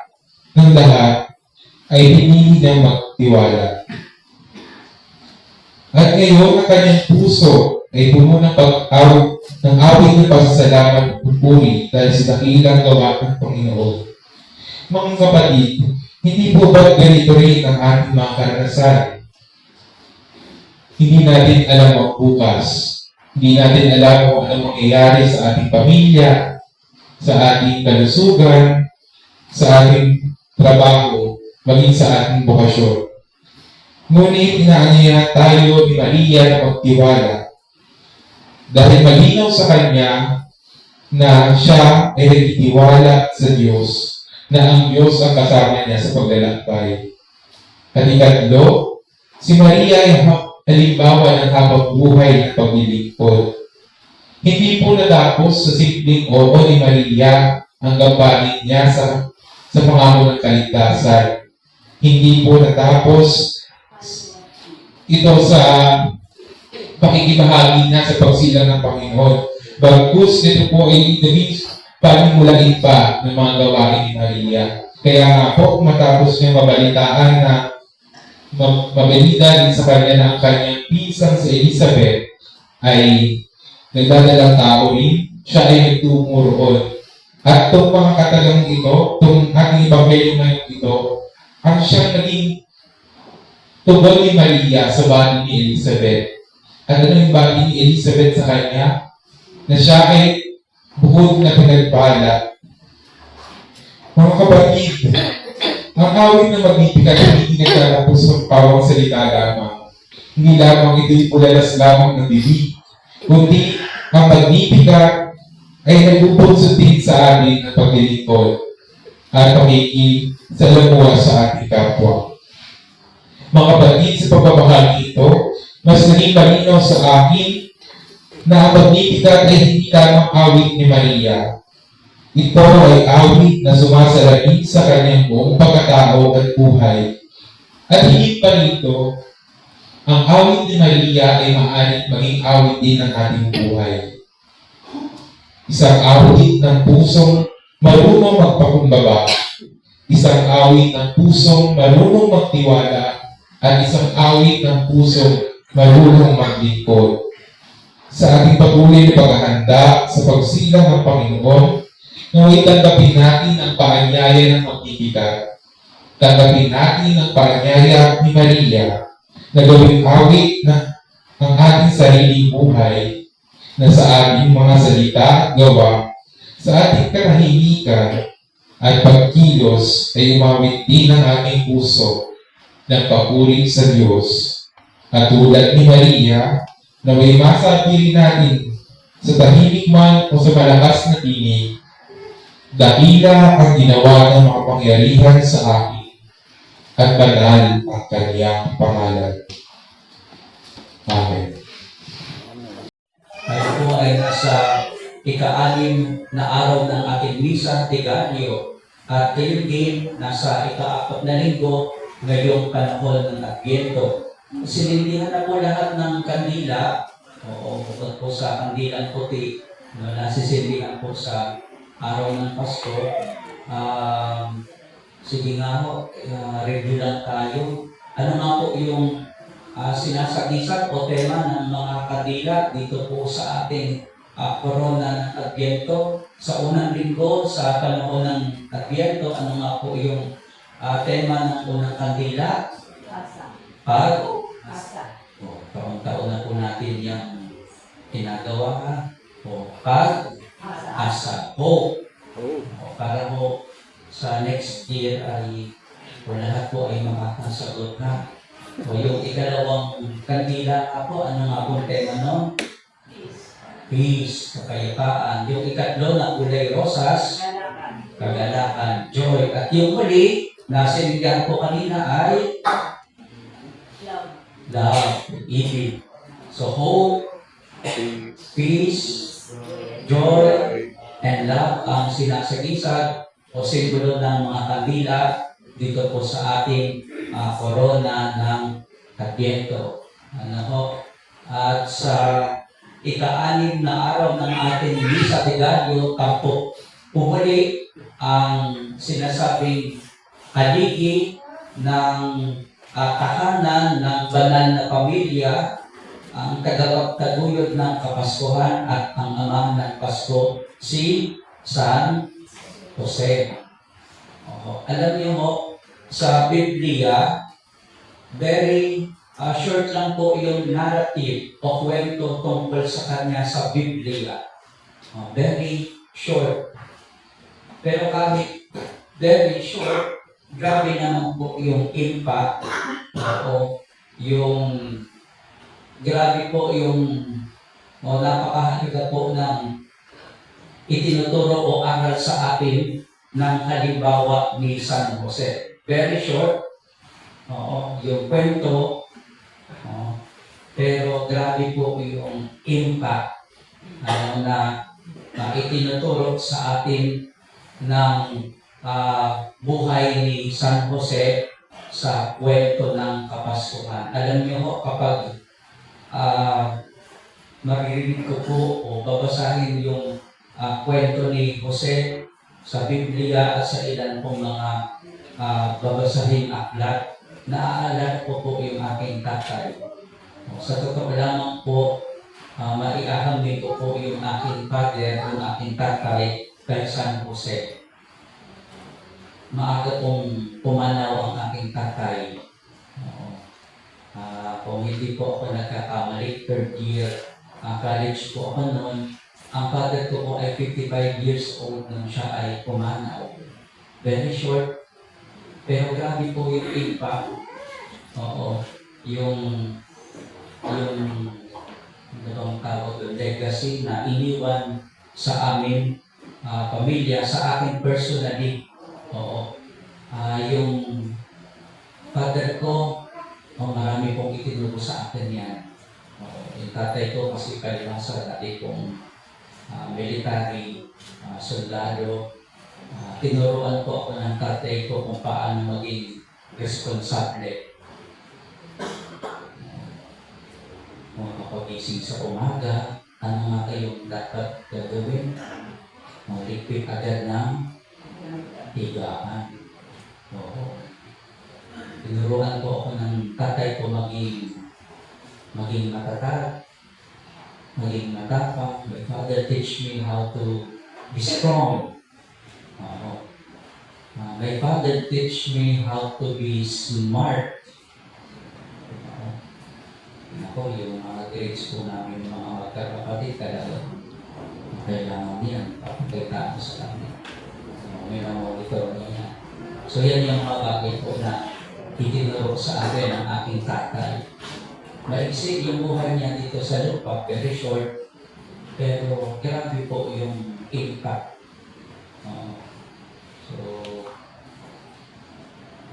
ng lahat, ay pinili niyang magtiwala. At ngayon, ang kanyang puso ay puno ng awit ng pasasalamat at pupuri dahil sa dakilang gawa ng Panginoon. Mga kapatid, hindi po ba ganito rin ang ating mga karanasan? Hindi natin alam ang bukas. Hindi natin alam kung anong mangyayari sa ating pamilya, sa ating kalusugan, sa ating trabaho, maging sa ating bokasyon. Ngunit inaanyayahan tayo ni Maria na magtiwala dahil malinaw sa kanya na siya ay nagtitiwala sa Diyos, na ang Diyos ang kasama niya sa paglalakbay. At ikatlo, si Maria ay halimbawa ng habang buhay ng paglilingkod. Hindi po natapos sa simpleng oo ni Maria ang gampanin niya sa pangako ng kaligtasan. Hindi po natapos ito sa pakikibahagi niya sa pagsilang ng Panginoon. Bagkus ito po ay naging panimulain pa ng mga gawain ni Maria. Kaya nga po, matapos niya mabalitaan na mabalita din sa kanya na ang kanyang pisang si Elizabeth ay nagdadalang tao rin, siya ay nagtungo roon. At itong mga katagang ito, itong ating ibanghelyo ngayon ito, ang siyang naging tugon ni Maria sa bati ni Elizabeth. At ano yung bati ni Elizabeth sa kanya? Na siya ay bukod na pinagpala. Mga kapatid, ang awit na magnificat hindi naglalapos ng pawang salita lamang. Hindi lamang ito'y pulalas lamang ng bibig, kundi ang magnificat ay nagpupunso din sa atin ang paglilingkod at pakikisalamuha sa ating kapwa. Mga kapatid, sa pagbabahagi ito, mas naging malinaw sa akin na ang magnificat ay hindi lamang awit ni Maria. Ito ay awit na sumasalamin sa kanyang buong pagkatao at buhay. At higit pa rito, ang awit ni Maria ay maaaring maging awit din ng ating buhay. Isang awit ng pusong marunong magpakumbaba, isang awit ng pusong marunong magtiwala, at isang awit ng pusong marunong maglingkod. Sa ating patuloy na paghahanda sa pagsilang ng Panginoon, naway tanggapin natin ang paanyaya ng magnificat. Tanggapin natin ang paanyaya ni Maria na gawing awit na ang ating sariling buhay, na sa ating mga salita at gawa, sa ating katahimikan at pagkilos ay umawit din ang ating puso ng papuri sa Diyos. At tulad ni Maria, na may masabi rin natin sa tahimik man o sa malakas na tinig, dakila ang ginawa ng makapangyarihan sa akin, at banal ang kanyang pangalan. Amen. Tayo po ay nasa ika-anim na araw ng ating misa, Tiganyo. At ngayon din, nasa ika-4 na linggo, ngayong panahon ng Adbyento. Sinindihan na po lahat ng kandila, o bukod po sa kandilang puti, na nasisindihan po sa araw ng Pasko. Sige nga po, review lang tayo. Ano nga po yung sinasagisat o tema ng mga kandila dito po sa ating korona ng Adbyento? Sa unang linggo, sa panahon ng Adbyento, ano nga po yung tema ng unang kandila? Taon-taon na po natin yung ginagawa. as a hope. Oh. Para po sa next year ay lahat po ay makakasagot na. So yung ikalawang kandila po, ano nga po tema nun? Peace, kapayapaan. Yung ikatlo na kulay rosas, kagalakan, joy. At yung huli, na sinigyan po kanina ay love, ibig. So hope, peace, joy, and love ang sinasagisag o simbolo ng mga kandila dito po sa ating corona ng Adbyento. Ano ho? At sa ika-anim na araw ng ating Misa de Gallo, tampo pumuli ang sinasabing haligi ng tahanan ng banal na pamilya, ang tagapagtaguyod ng Kapaskuhan at ang ama ng Pasko, si San Jose. Alam niyo mo, sa Biblia, very short lang po yung narrative o kwento tungkol sa kanya sa Biblia. Very short. Pero kahit very short, grabe naman po yung impact o yung grabe po yung napakahalaga po ng itinuturo o aral sa atin ng halimbawa ni San Jose. Very short, yung kwento, pero grabe po yung impact na itinuturo sa atin ng buhay ni San Jose sa kwento ng Kapaskuhan. Alam niyo ho, kapag maririnig ko po o babasahin yung kwento ni Jose sa Biblia at sa ilan pong mga babasahing aklat, naaalala ko po yung aking tatay. Sa totoo lamang po, maiahambing ko po yung aking father, yung aking tatay, kay San Jose. Maaga pong pumanaw ang aking tatay. Kung hindi po ako nagkakamali, third year college po ako noon. Ang father ko po ay 55 years old nung siya ay pumanaw. Very short, pero grabe po yung impact. Yung ano bang tawag doon, legacy na iniwan sa amin, pamilya, sa akin personally. Yung father ko, marami pong itinuro sa akin yan. Yung tatay ko kasi kalibasa dati kong military, soldado. Tinuruan po ako ng tatay ko kung paano maging responsable. Makapagising sa umaga, ano nga kayong dapat gagawin? Maligpit agad ng higaan. Tinuruan po ako ng tatay ko maging matatag, maging matapang. My father teach me how to be strong. My father teach me how to be smart. Yung mga grades po namin, mga magkakapatid, kailangan niyan, papagkaitaan sa kanya. May monitor niya. So yan yung mga bagay po na itinuro sa akin ng aking tatay. Maiksi yung buhay niya dito sa lupa, very short, pero grabe po yung impact.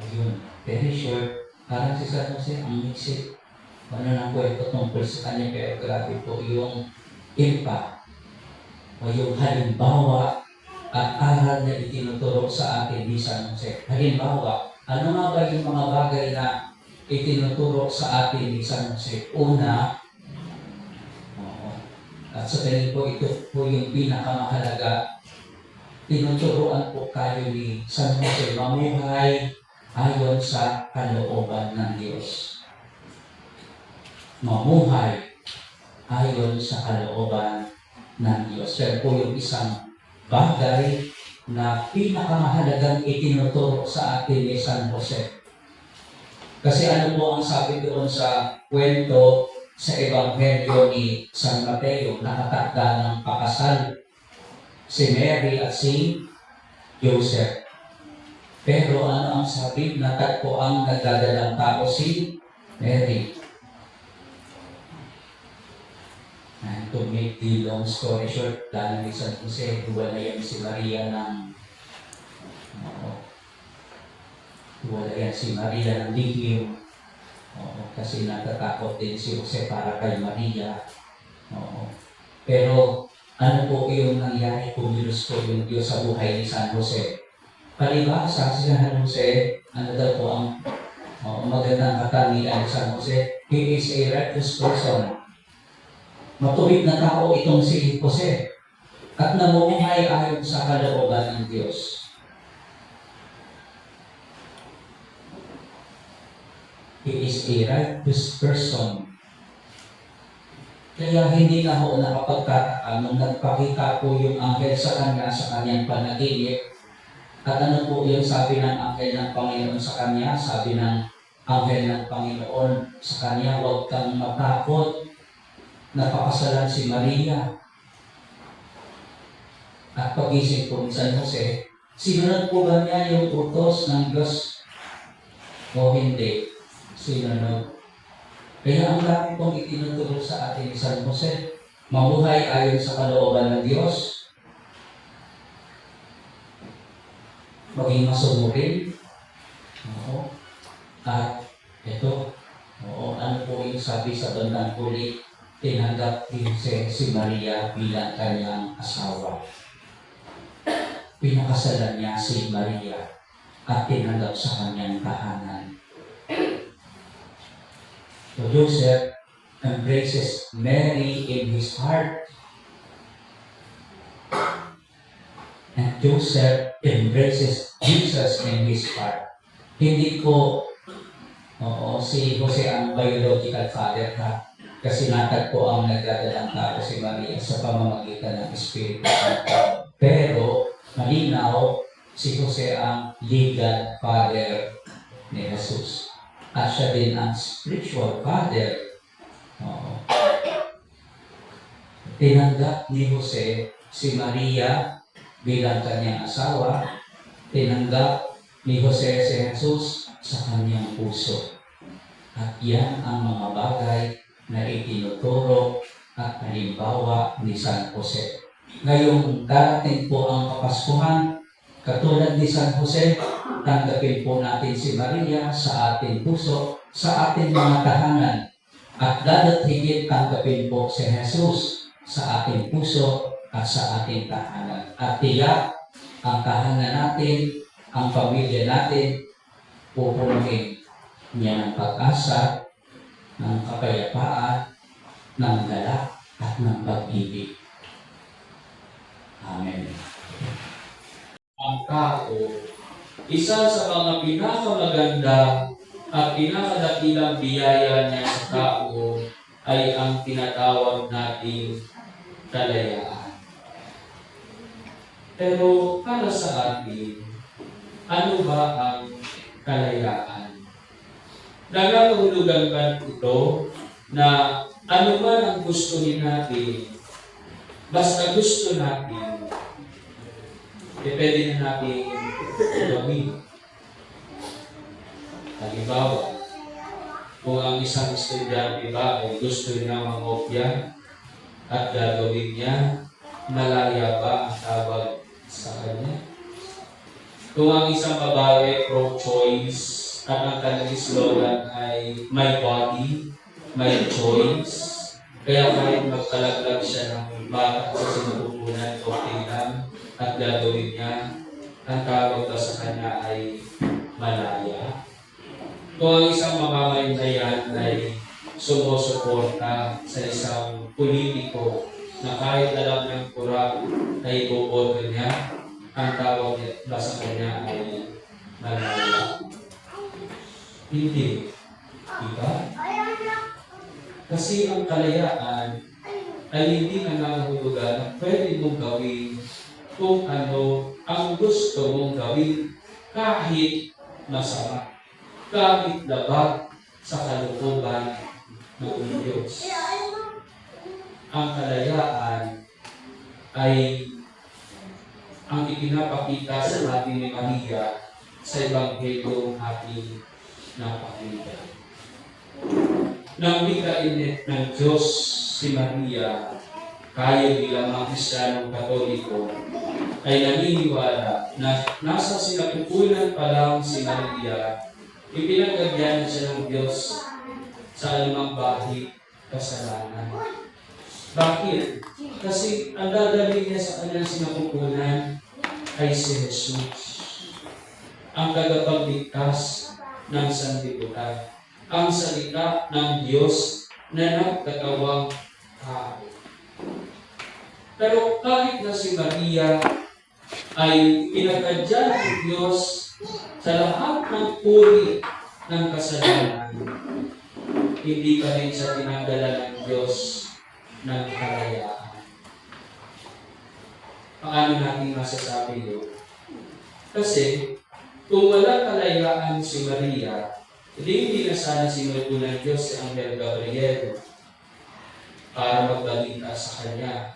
Ayun, very short. Parang si San Jose, ang miksi. Ano nang kwento tungkol sa kanya, pero grabe po yung impact o yung halimbawa at aral na itinuturo sa atin ni San Jose. Halimbawa, ano nga ba yung mga bagay na itinuturo sa atin ni San Jose? Una, at sa tingin po ito po yung pinakamahalaga, tinuturoan po tayo ni San Jose mamuhay ayon sa kalooban ng Diyos. Mamuhay ayon sa kalooban ng Diyos. Yan po yung isang bagay na pinakamahalagang itinuturo sa atin ni San Jose. Kasi ano po ang sabi doon sa kwento sa Ebanghelyo ni San Mateo, nakatakda ng pakasal si Mary at si Joseph. Pero ano ang sabi? Natagpo ang nagdadalang tao si Mary. And to make the long story short, plano ni San Jose, hiwalayan si Maria ng hiwalayan si Maria ng lihim. Kasi natatakot din si Jose para kay Maria. Pero ano po yung nangyari? Kumilos po yung Diyos sa buhay ni San Jose. Palibhasa si San Jose, ano daw po ang magandang katangian ni San Jose? He is a righteous person. Matuwid na tao itong si Jose at namumuhay ayon sa kalooban ng Diyos. He is a righteous person. Kaya hindi na ho nakapagtataka nung nagpakita po yung anghel sa kanya sa kanyang panaginip. At ano po yung sabi ng anghel ng Panginoon sa kanya? Sabi ng anghel ng Panginoon sa kanya, huwag kang matakot. Napakasalan si Maria. At pag-isip po ni San Jose, sinunod po ba niya yung utos ng Diyos o hindi? Sinunod. Kaya ang dami pong itinuturo sa atin ni San Jose, mabuhay ayon sa kalooban ng Diyos, maging masunurin, at ito, ano po yung sabi sa bandang huli, tinanggap din si Maria bilang kanyang asawa. Pinakasalan niya si Maria at tinanggap sa kanyang tahanan. So Joseph embraces Mary in his heart, and Joseph embraces Jesus in his heart. Hindi po si Jose ang biological father kasi natagpo ang nagdadalang tao si Maria sa pamamagitan ng Espiritu Santo. Pero malinaw, si Jose ang legal father ni Jesus. At siya din ang spiritual father. Tinanggap ni Jose si Maria bilang kanyang asawa. Tinanggap ni Jose si Jesus sa kanyang puso. At yan ang mga bagay na itinuturo at halimbawa ni San Jose. Ngayong darating po ang Kapaskuhan, katulad ni San Jose, tanggapin po natin si Maria sa ating puso, sa ating mga tahanan. At lalo't higit tanggapin po si Jesus sa ating puso at sa ating tahanan. At tiyak, ang tahanan natin, ang pamilya natin, pupunuin niya ng pag-asa, ng kapayapaan, ng galak, at ng pag-ibig. Amen. Ang tao, isa sa mga pinakamaganda at pinakadakilang biyaya niya sa tao ay ang tinatawag nating kalayaan. Pero para sa atin, ano ba ang kalayaan? Nagkakahulugan ba ito na ano man ang gustuhin natin, basta gusto natin, pwede na natin gawin. Halimbawa, kung ang isang estudyante ba ay gusto niya mangopya at gagawin niya, malaya ba ang tawag sa kanya? Kung ang isang babae pro-choice at ang kanyang slogan ay my body, my choice, kaya kahit magkalaglag siya ng bata sa sinupunan o tingnan at gagawin niya, ang tawag daw sa kanya ay malaya. Kung ang isang mamamayan ay sumusuporta sa isang politiko na kahit alam ng kurap ay iboboto niya, ang tawag ba sa kanya ay malaya? Hindi. Diba? Kasi ang kalayaan ay hindi nangangahulugan na pwede mong gawin kung ano ang gusto mong gawin kahit masama, kahit labag sa kalooban ng Diyos. Ang kalayaan ay ang ipinapakita sa atin ni Maria sa Ebanghelyo ating napakinggan. Nang bigkain ng Diyos si Maria, tayo bilang mga Kristiyanong Katoliko, ay naniniwala na nasa sinapupunan pa lang si Maria, ipinagagyan siya ng Diyos sa anumang bahid kasalanan. Bakit? Kasi ang dadalhin niya sa kanyang sinapupunan ay si Jesus, ang tagapagligtas ng sanlibutan, ang salita ng Diyos na nagkatawang tao. Pero kahit na si Maria ay pinagkadyan ng Diyos sa lahat ng uri ng kasalanan, hindi pa rin siya tinanggalan ng Diyos ng kalayaan. Paano natin masasabi yun? Kasi kung wala kalayaan si Maria, hindi na sana sinugo ng Diyos si Anghel Gabriel para magbalita sa kanya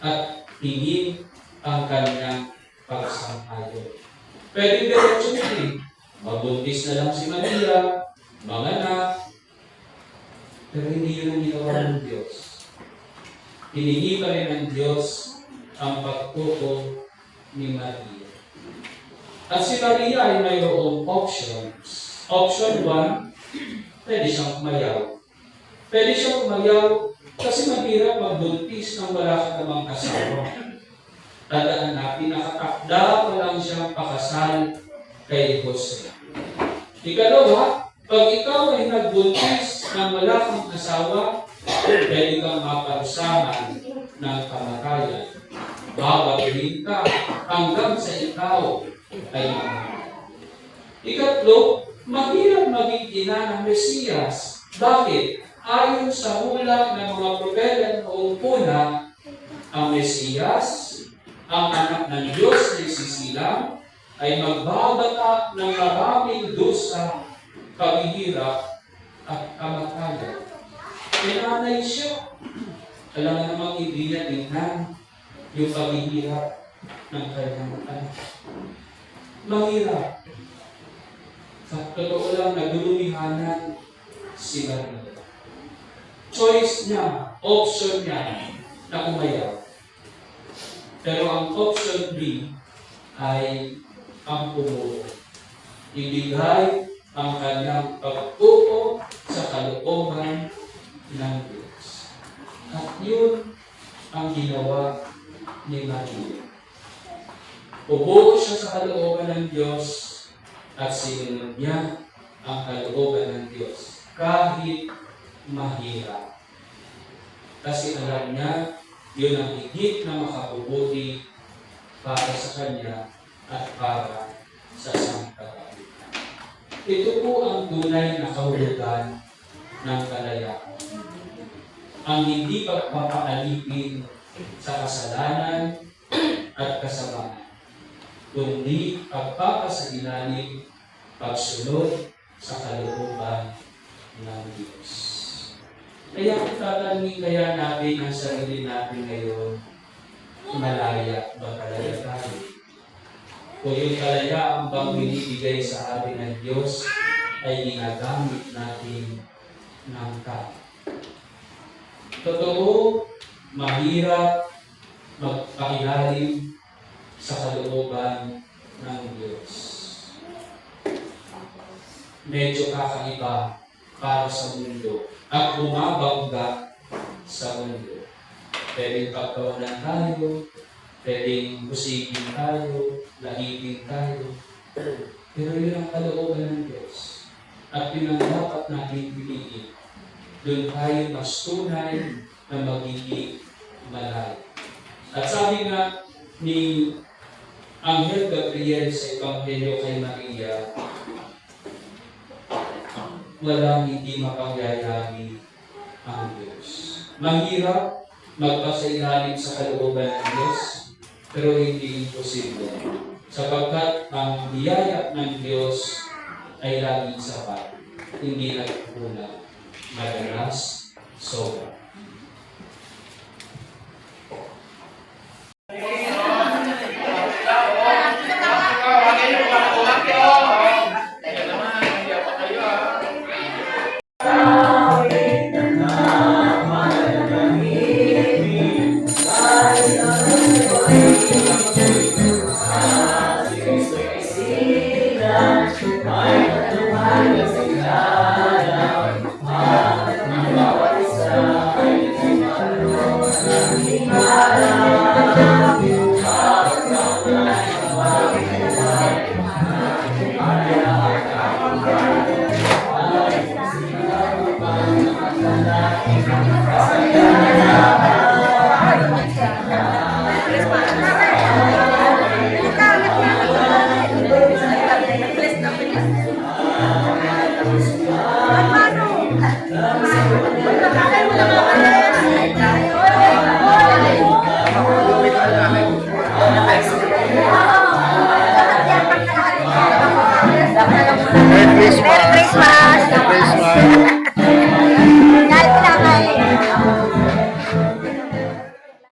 at hingin ang kanyang pagsampayo. Pwede diretso din. Mabuntis na lang si Maria, manganak, pero hindi yun ang ginawa ng Diyos. Hiningi pa rin ng Diyos ang pagtuko ni Maria. At si Maria ay mayroong options. Option 1, pwede siyang kumayaw. Pwede siyang kumayaw kasi mahirap magbuntis nang wala ka namang asawa. Tandaan natin, nakatakda pa lang siyang pakasal kay Jose. Ikalawa, pag ikaw ay nagbuntis nang wala kang asawa, pwede kang maparusahan ng kamatayan. Babatuhin ka hanggang sa ikaw ay mamatay. Ikatlo, mahirap maging ina ng Mesiyas. Bakit? Ayon sa hula ng mga propeta noong una, ang Mesiyas, ang anak ng Diyos na isisilang, ay magbabata ng maraming dusa, paghihirap, at kamatayan. Pinanay siya. Alam mo namang hindi niya tingnan yung paghihirap ng kanyang anak. Mahirap. Sa totoo lang, nagulumihanan si Maria. Choice niya, option niya na umayaw. Pero ang option B ay ang pumuro. Ibigay ang kanyang pagtuko sa kalooban ng Diyos. At yun ang ginawa ni Maria. Pumuko siya sa kalooban ng Diyos at sinunod niya ang kalooban ng Diyos kahit mahirap. Kasi alam niya, yun ang higit na makabubuti para sa kanya at para sa sangkatauhan. Ito po ang tunay na kahulugan ng kalayaan. Ang hindi pagpapaalipin sa kasalanan at kasamaan, kundi pagpapasailalim, pagsunod sa kalooban ng Diyos. Kaya kung tatanungin kaya natin ang sarili natin ngayon, malaya ba kalaya tayo? Kung yung kalayaan bang binibigay sa atin ng Diyos ay ginagamit natin ng tama. Totoo, mahirap magpakilalim sa kalooban ng Diyos. Medyo kakaiba para sa mundo at bumabangga sa mundo. Pwedeng pagkawalan tayo, pwedeng busigin tayo, lahitin tayo. Pero yun ang kalooban ng Diyos. At yun ang dapat natin piliin. Doon tayo mas tunay na magiging malay. At sabi nga ni Anghel Gabriel sa Ebanghelyo kay Maria, walang hindi makagyayari ang Diyos. Mahirap magpasailalim sa kalooban ng Diyos, pero hindi imposible. Sapagkat ang biyaya ng Diyos ay laging sapat, hindi nagkukulang, madalas sobra. kayo, mga kumaki, oh. Kaya naman, nandiyan pa kayo, ah. Ay,